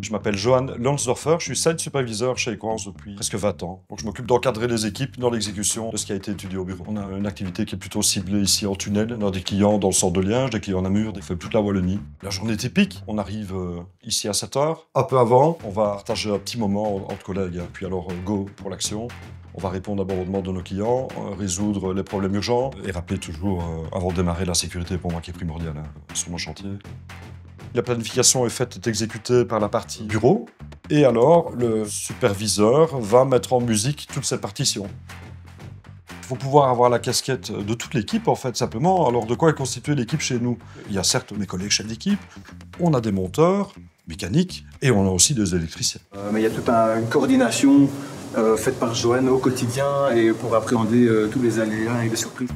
Je m'appelle Johan Lansdorfer, je suis site superviseur chez Equans depuis presque 20 ans. Donc je m'occupe d'encadrer les équipes dans l'exécution de ce qui a été étudié au bureau. On a une activité qui est plutôt ciblée ici en tunnel. On a des clients dans le centre de Liège, des clients à Namur, des fait toute la Wallonie. La journée typique, on arrive ici à 7h. Un peu avant, on va partager un petit moment entre collègues. Puis alors, go pour l'action. On va répondre d'abord aux demandes de nos clients, résoudre les problèmes urgents et rappeler toujours, avant de démarrer, la sécurité pour moi qui est primordiale sur mon chantier. La planification est exécutée par la partie bureau et alors le superviseur va mettre en musique toutes ces partitions. Il faut pouvoir avoir la casquette de toute l'équipe en fait, simplement. Alors de quoi est constituée l'équipe chez nous? Il y a certes mes collègues chefs d'équipe, on a des monteurs, mécaniques et on a aussi des électriciens. Mais il y a toute une coordination faite par Johan au quotidien et pour appréhender tous les aléas et les surprises.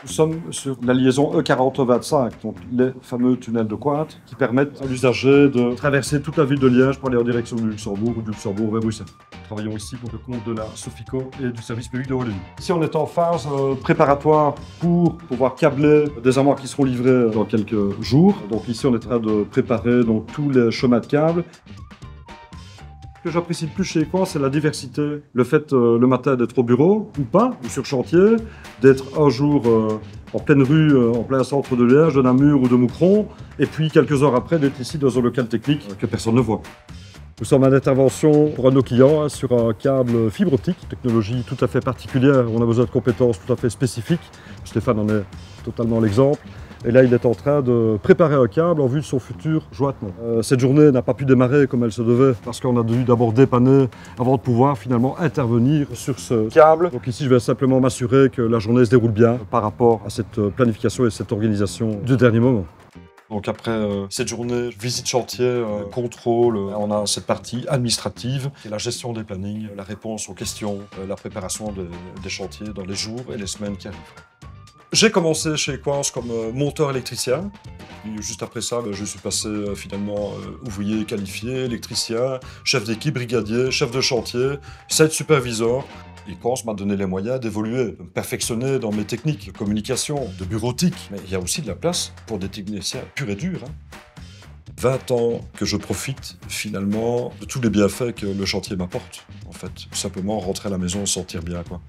Nous sommes sur la liaison E40-25, donc les fameux tunnels de Cointe, qui permettent à l'usager de traverser toute la ville de Liège pour aller en direction du Luxembourg ou du Luxembourg vers Bruxelles. Nous travaillons ici pour le compte de la Sofico et du service public de Wallonie. Ici, on est en phase préparatoire pour pouvoir câbler des amoirs qui seront livrés dans quelques jours. Donc ici, on est en train de préparer donc, tous les chemins de câbles. Ce que j'apprécie le plus chez Equans, c'est la diversité. Le fait le matin d'être au bureau, ou pas, ou sur chantier, d'être un jour en pleine rue, en plein centre de Liège, de Namur ou de Moucron, et puis quelques heures après d'être ici dans un local technique que personne ne voit. Nous sommes en intervention pour un de nos clients sur un câble fibre optique, technologie tout à fait particulière. On a besoin de compétences tout à fait spécifiques. Stéphane en est totalement l'exemple. Et là, il est en train de préparer un câble en vue de son futur jointement. Cette journée n'a pas pu démarrer comme elle se devait parce qu'on a dû d'abord dépanner avant de pouvoir finalement intervenir sur ce câble. Donc ici, je vais simplement m'assurer que la journée se déroule bien par rapport à cette planification et cette organisation du dernier moment. Donc après cette journée, visite chantier, contrôle, on a cette partie administrative, qui est la gestion des plannings, la réponse aux questions, la préparation des chantiers dans les jours et les semaines qui arrivent. J'ai commencé chez Equans comme monteur électricien. Et juste après ça, je suis passé finalement ouvrier qualifié, électricien, chef d'équipe, brigadier, chef de chantier, site superviseur. Equans m'a donné les moyens d'évoluer, de me perfectionner dans mes techniques de communication, de bureautique. Mais il y a aussi de la place pour des techniciens purs et durs. 20 ans que je profite finalement de tous les bienfaits que le chantier m'apporte. En fait, simplement rentrer à la maison, sentir bien quoi.